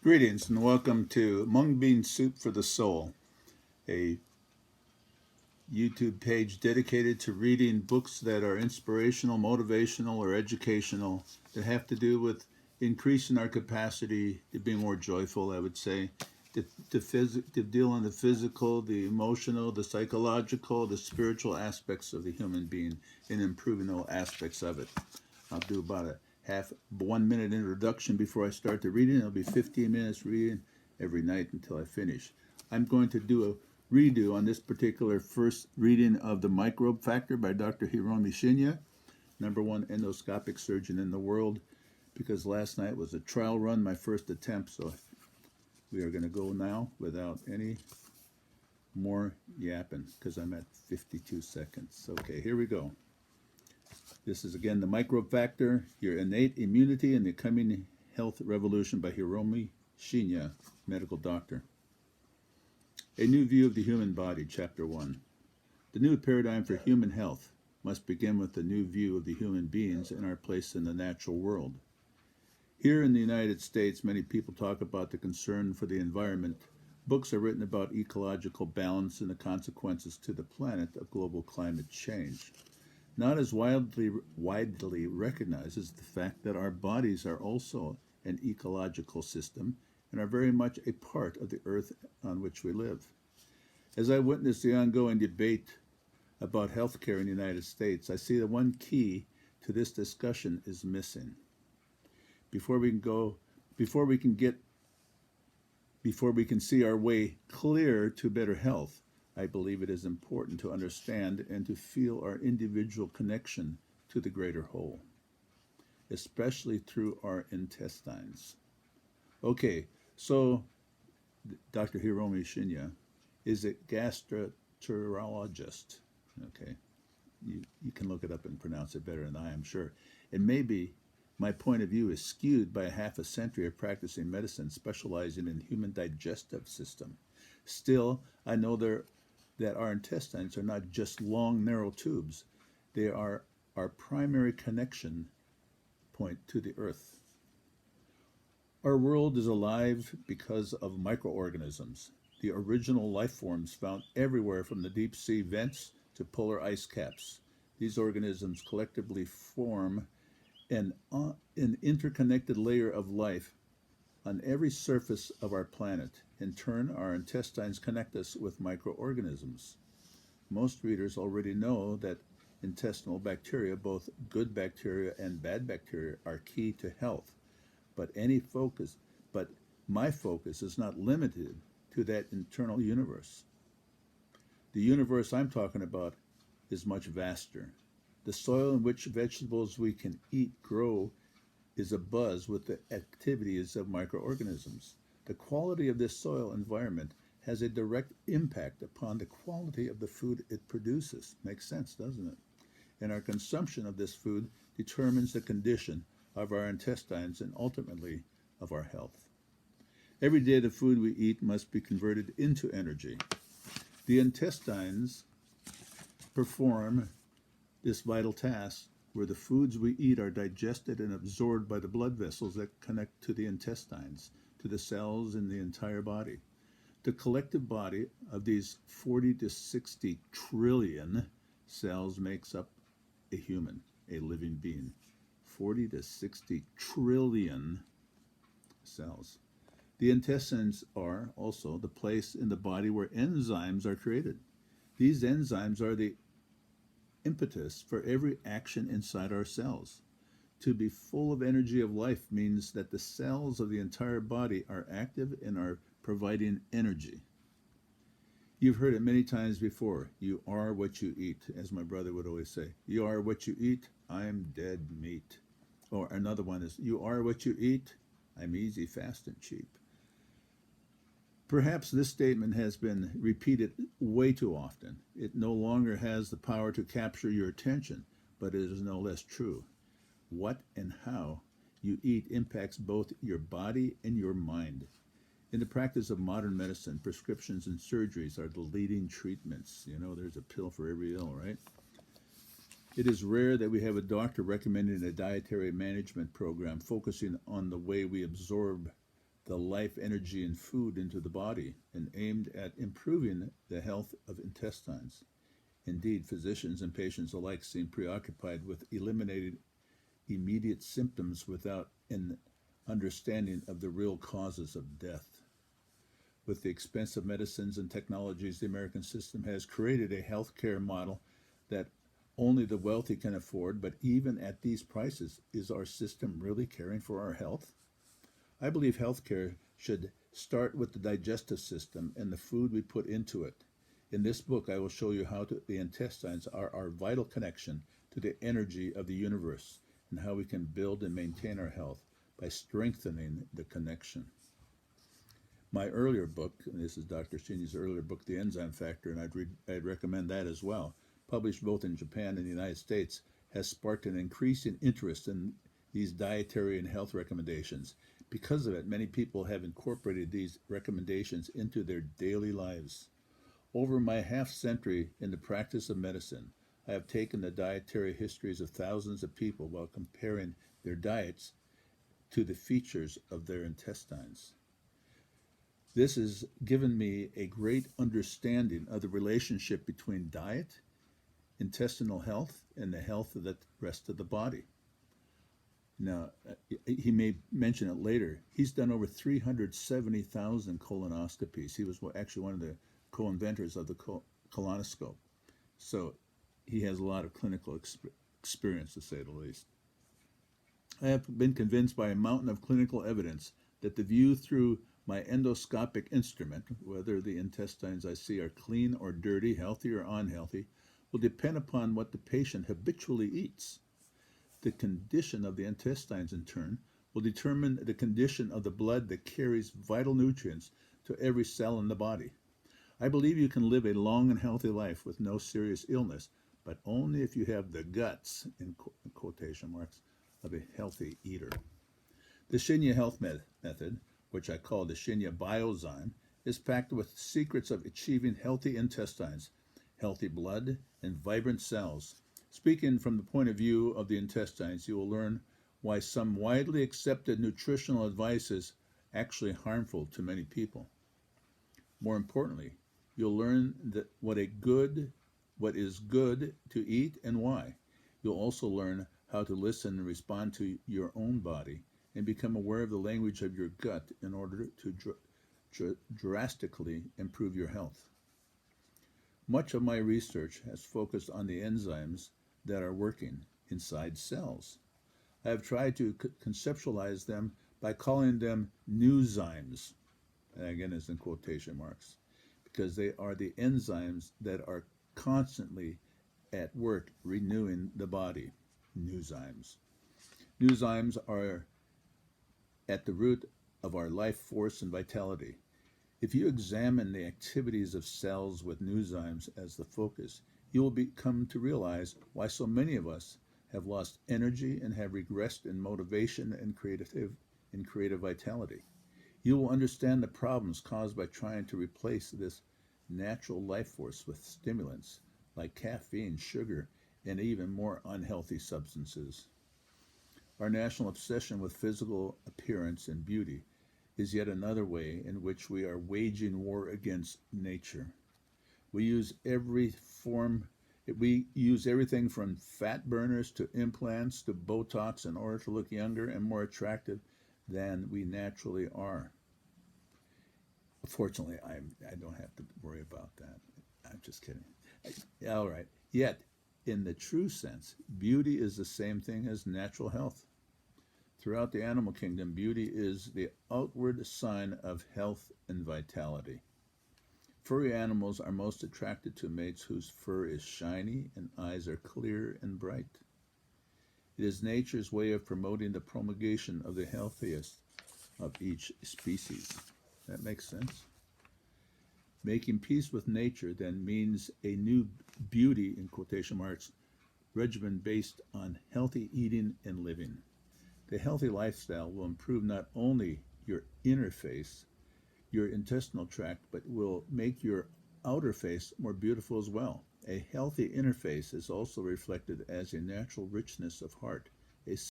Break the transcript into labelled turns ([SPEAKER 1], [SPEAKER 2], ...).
[SPEAKER 1] Greetings and welcome to Mung Bean Soup for the Soul, a YouTube page dedicated to reading books that are inspirational, motivational, or educational that have to do with increasing our capacity to be more joyful, I would say, to deal on the physical, the emotional, the psychological, the spiritual aspects of the human being and improving all aspects of it. I'll do about a half 1 minute introduction before I start the reading. It'll be 15 minutes reading every night until I finish. I'm going to do a redo on this particular first reading of The Microbe Factor by Dr. Hiromi Shinya, #1 endoscopic surgeon in the world, because last night was a trial run, my first attempt, so we are going to go now without any more yapping because I'm at 52 seconds. Okay, here we go. This is again The Microbe Factor, Your Innate Immunity and the Coming Health Revolution by Hiromi Shinya, medical doctor. A New View of the Human Body, Chapter 1. The new paradigm for human health must begin with a new view of the human beings and our place in the natural world. Here in the United States, many people talk about the concern for the environment. Books are written about ecological balance and the consequences to the planet of global climate change. Not as widely recognized is the fact that our bodies are also an ecological system and are very much a part of the earth on which we live. As I witness the ongoing debate about healthcare in the United States, I see that one key to this discussion is missing. Before we can see our way clear to better health, I believe it is important to understand and to feel our individual connection to the greater whole, especially through our intestines. Okay, so Dr. Hiromi Shinya is a gastroenterologist. Okay, you can look it up and pronounce it better than I am sure. And maybe my point of view is skewed by half a century of practicing medicine specializing in human digestive system. Still, I know that our intestines are not just long, narrow tubes. They are our primary connection point to the earth. Our world is alive because of microorganisms, the original life forms found everywhere from the deep sea vents to polar ice caps. These organisms collectively form an interconnected layer of life on every surface of our planet. In turn, our intestines connect us with microorganisms. Most readers already know that intestinal bacteria, both good bacteria and bad bacteria, are key to health. But my focus is not limited to that internal universe. The universe I'm talking about is much vaster. The soil in which vegetables we can eat grow is abuzz with the activities of microorganisms. The quality of this soil environment has a direct impact upon the quality of the food it produces. Makes sense, doesn't it? And our consumption of this food determines the condition of our intestines and ultimately of our health. Every day the food we eat must be converted into energy. The intestines perform this vital task where the foods we eat are digested and absorbed by the blood vessels that connect to the intestines, to the cells in the entire body. The collective body of these 40 to 60 trillion cells makes up a human, a living being. 40 to 60 trillion cells. The intestines are also the place in the body where enzymes are created. These enzymes are the impetus for every action inside our cells. To be full of energy of life means that the cells of the entire body are active and are providing energy. You've heard it many times before. You are what you eat, as my brother would always say. You are what you eat, I'm dead meat. Or another one is, you are what you eat, I'm easy, fast, and cheap. Perhaps this statement has been repeated way too often. It no longer has the power to capture your attention, but it is no less true. What and how you eat impacts both your body and your mind. In the practice of modern medicine, prescriptions and surgeries are the leading treatments. You know, there's a pill for every ill, right? It is rare that we have a doctor recommending a dietary management program focusing on the way we absorb the life energy and food into the body and aimed at improving the health of intestines. Indeed, physicians and patients alike seem preoccupied with eliminating immediate symptoms without an understanding of the real causes of death. With the expensive medicines and technologies, the American system has created a healthcare model that only the wealthy can afford, but even at these prices, is our system really caring for our health? I believe healthcare should start with the digestive system and the food we put into it. In this book, I will show you how the intestines are our vital connection to the energy of the universe and how we can build and maintain our health by strengthening the connection. My earlier book, and this is Dr. Shinya's earlier book, The Enzyme Factor, and I'd recommend that as well, published both in Japan and the United States, has sparked an increasing interest in these dietary and health recommendations. Because of it, many people have incorporated these recommendations into their daily lives. Over my half-century in the practice of medicine, I have taken the dietary histories of thousands of people while comparing their diets to the features of their intestines. This has given me a great understanding of the relationship between diet, intestinal health, and the health of the rest of the body. Now, he may mention it later. He's done over 370,000 colonoscopies. He was actually one of the co-inventors of the colonoscope. So he has a lot of clinical experience, to say the least. I have been convinced by a mountain of clinical evidence that the view through my endoscopic instrument, whether the intestines I see are clean or dirty, healthy or unhealthy, will depend upon what the patient habitually eats. The condition of the intestines, in turn, will determine the condition of the blood that carries vital nutrients to every cell in the body. I believe you can live a long and healthy life with no serious illness, but only if you have the guts, in quotation marks, of a healthy eater. The Shinya health method, which I call the Shinya Biozyme, is packed with secrets of achieving healthy intestines, healthy blood, and vibrant cells. Speaking from the point of view of the intestines, you will learn why some widely accepted nutritional advice is actually harmful to many people. More importantly, you'll learn that what is good to eat and why. You'll also learn how to listen and respond to your own body and become aware of the language of your gut in order to drastically improve your health. Much of my research has focused on the enzymes that are working inside cells. I have tried to conceptualize them by calling them newzymes, and again is in quotation marks, because they are the enzymes that are constantly at work renewing the body. Newzymes. Newzymes are at the root of our life force and vitality. If you examine the activities of cells with newzymes as the focus, you will come to realize why so many of us have lost energy and have regressed in motivation and creative vitality. You will understand the problems caused by trying to replace this natural life force with stimulants like caffeine, sugar, and even more unhealthy substances. Our national obsession with physical appearance and beauty is yet another way in which we are waging war against nature. We use everything from fat burners to implants to Botox in order to look younger and more attractive than we naturally are. Fortunately, I don't have to worry about that. I'm just kidding. All right. Yet, in the true sense, beauty is the same thing as natural health. Throughout the animal kingdom, beauty is the outward sign of health and vitality. Furry animals are most attracted to mates whose fur is shiny and eyes are clear and bright. It is nature's way of promoting the promulgation of the healthiest of each species. That makes sense? Making peace with nature then means a new beauty, in quotation marks, regimen based on healthy eating and living. The healthy lifestyle will improve not only your inner face, your intestinal tract, but will make your outer face more beautiful as well. A healthy inner face is also reflected as a natural richness of heart, a